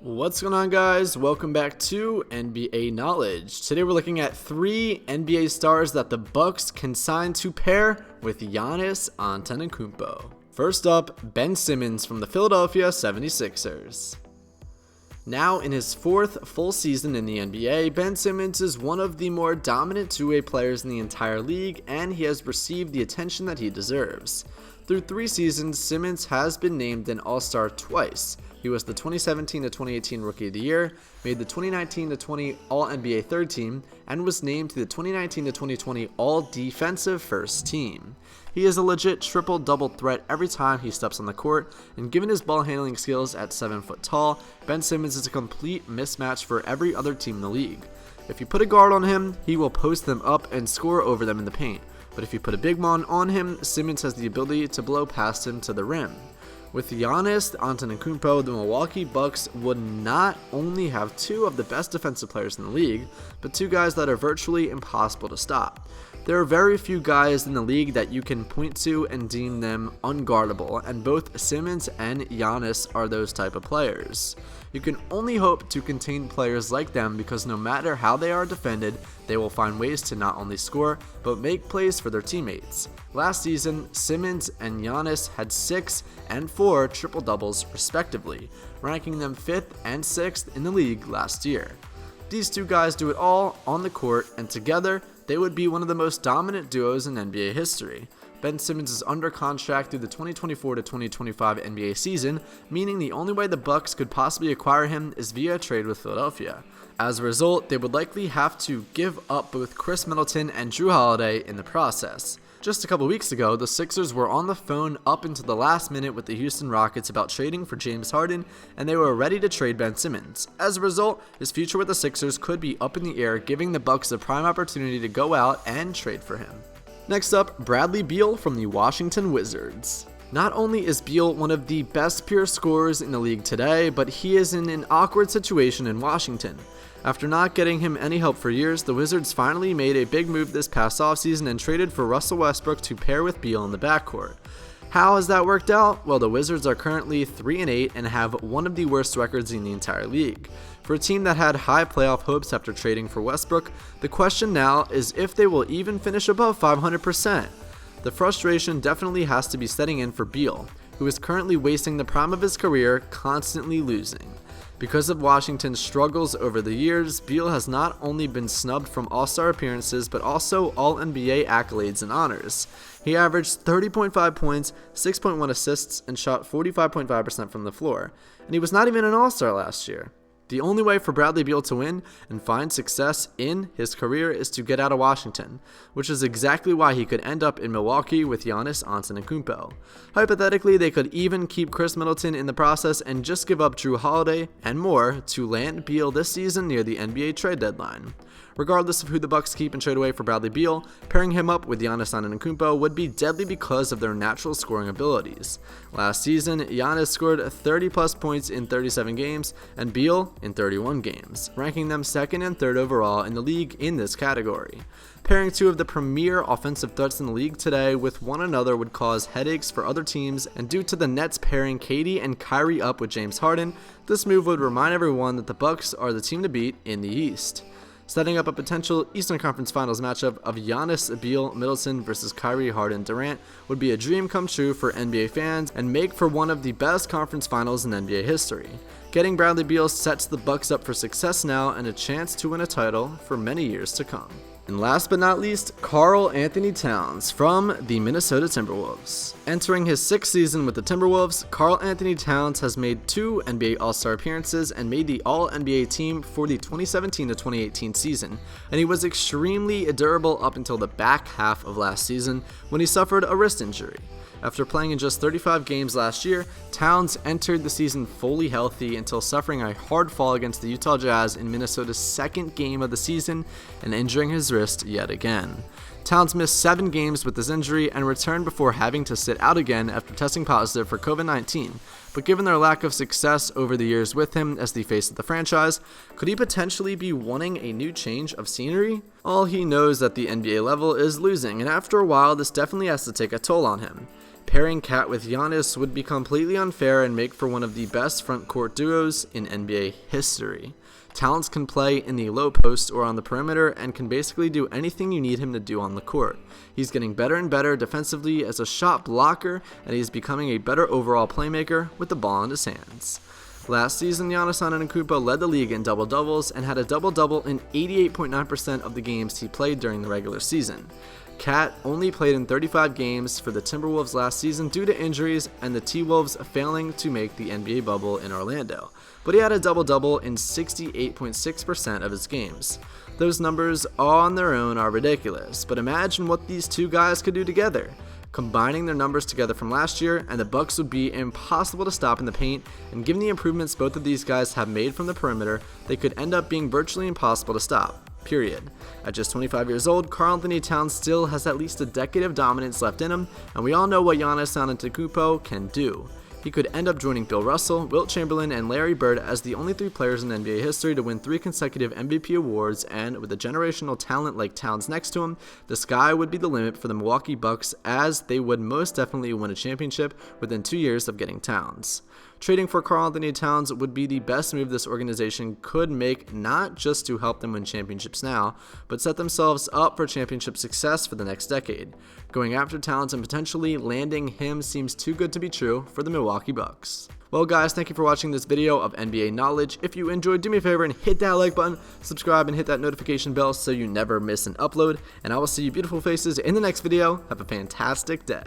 What's going on, guys? Welcome back to NBA Knowledge. Today we're looking at 3 NBA stars that the Bucks can sign to pair with Giannis Antetokounmpo. First up, Ben Simmons from the Philadelphia 76ers. Now in his 4th full season in the NBA, Ben Simmons is one of the more dominant two-way players in the entire league, and he has received the attention that he deserves. Through 3 seasons, Simmons has been named an All-Star twice. He was the 2017-2018 Rookie of the Year, made the 2019-20 All-NBA Third Team, and was named to the 2019-2020 All-Defensive First Team. He is a legit triple-double threat every time he steps on the court, and given his ball handling skills at 7 foot tall, Ben Simmons is a complete mismatch for every other team in the league. If you put a guard on him, he will post them up and score over them in the paint, but if you put a big man on him, Simmons has the ability to blow past him to the rim. With Giannis Antetokounmpo, the Milwaukee Bucks would not only have 2 of the best defensive players in the league, but 2 guys that are virtually impossible to stop. There are very few guys in the league that you can point to and deem them unguardable, and both Simmons and Giannis are those type of players. You can only hope to contain players like them because no matter how they are defended, they will find ways to not only score, but make plays for their teammates. Last season, Simmons and Giannis had 6 and 4 triple-doubles respectively, ranking them 5th and 6th in the league last year. These 2 guys do it all on the court, and together, they would be one of the most dominant duos in NBA history. Ben Simmons is under contract through the 2024-2025 NBA season, meaning the only way the Bucks could possibly acquire him is via a trade with Philadelphia. As a result, they would likely have to give up both Chris Middleton and Jrue Holiday in the process. Just a couple weeks ago, the Sixers were on the phone up until the last minute with the Houston Rockets about trading for James Harden, and they were ready to trade Ben Simmons. As a result, his future with the Sixers could be up in the air, giving the Bucks a prime opportunity to go out and trade for him. Next up, Bradley Beal from the Washington Wizards. Not only is Beal one of the best pure scorers in the league today, but he is in an awkward situation in Washington. After not getting him any help for years, the Wizards finally made a big move this past offseason and traded for Russell Westbrook to pair with Beal in the backcourt. How has that worked out? Well, the Wizards are currently 3-8 and have one of the worst records in the entire league. For a team that had high playoff hopes after trading for Westbrook, the question now is if they will even finish above 500%. The frustration definitely has to be setting in for Beal, who is currently wasting the prime of his career constantly losing. Because of Washington's struggles over the years, Beal has not only been snubbed from All-Star appearances, but also All-NBA accolades and honors. He averaged 30.5 points, 6.1 assists, and shot 45.5% from the floor, and he was not even an All-Star last year. The only way for Bradley Beal to win and find success in his career is to get out of Washington, which is exactly why he could end up in Milwaukee with Giannis Antetokounmpo. Hypothetically, they could even keep Chris Middleton in the process and just give up Jrue Holiday and more to land Beal this season near the NBA trade deadline. Regardless of who the Bucks keep and trade away for Bradley Beal, pairing him up with Giannis Antetokounmpo would be deadly because of their natural scoring abilities. Last season, Giannis scored 30-plus points in 37 games and Beal in 31 games, ranking them 2nd and 3rd overall in the league in this category. Pairing 2 of the premier offensive threats in the league today with one another would cause headaches for other teams, and due to the Nets pairing KD and Kyrie up with James Harden, this move would remind everyone that the Bucks are the team to beat in the East. Setting up a potential Eastern Conference Finals matchup of Giannis, Beal, Middleton versus Kyrie, Harden, Durant would be a dream come true for NBA fans and make for one of the best conference finals in NBA history. Getting Bradley Beal sets the Bucks up for success now and a chance to win a title for many years to come. And last but not least, Karl Anthony Towns from the Minnesota Timberwolves. Entering his 6th season with the Timberwolves, Karl Anthony Towns has made 2 NBA All-Star appearances and made the All-NBA team for the 2017-2018 season, and he was extremely durable up until the back half of last season when he suffered a wrist injury. After playing in just 35 games last year, Towns entered the season fully healthy until suffering a hard fall against the Utah Jazz in Minnesota's 2nd game of the season and injuring his wrist yet again. Towns missed 7 games with this injury and returned before having to sit out again after testing positive for COVID-19, but given their lack of success over the years with him as the face of the franchise, could he potentially be wanting a new change of scenery? All he knows at the NBA level is losing, and after a while this definitely has to take a toll on him. Pairing Cat with Giannis would be completely unfair and make for one of the best front court duos in NBA history. Towns can play in the low post or on the perimeter and can basically do anything you need him to do on the court. He's getting better and better defensively as a shot blocker, and he's becoming a better overall playmaker with the ball in his hands. Last season, Giannis Antetokounmpo led the league in double-doubles and had a double-double in 88.9% of the games he played during the regular season. Cat only played in 35 games for the Timberwolves last season due to injuries and the T-Wolves failing to make the NBA bubble in Orlando, but he had a double-double in 68.6% of his games. Those numbers on their own are ridiculous, but imagine what these two guys could do together. Combining their numbers together from last year, and the Bucks would be impossible to stop in the paint, and given the improvements both of these guys have made from the perimeter, they could end up being virtually impossible to stop. Period. At just 25 years old, Karl-Anthony Towns still has at least a decade of dominance left in him, and we all know what Giannis Antetokounmpo can do. He could end up joining Bill Russell, Wilt Chamberlain, and Larry Bird as the only 3 players in NBA history to win 3 consecutive MVP awards, and with a generational talent like Towns next to him, the sky would be the limit for the Milwaukee Bucks, as they would most definitely win a championship within 2 years of getting Towns. Trading for Karl-Anthony Towns would be the best move this organization could make, not just to help them win championships now, but set themselves up for championship success for the next decade. Going after Towns and potentially landing him seems too good to be true for the Milwaukee Bucks. Well guys, thank you for watching this video of NBA Knowledge. If you enjoyed, do me a favor and hit that like button, subscribe, and hit that notification bell so you never miss an upload. And I will see you beautiful faces in the next video. Have a fantastic day.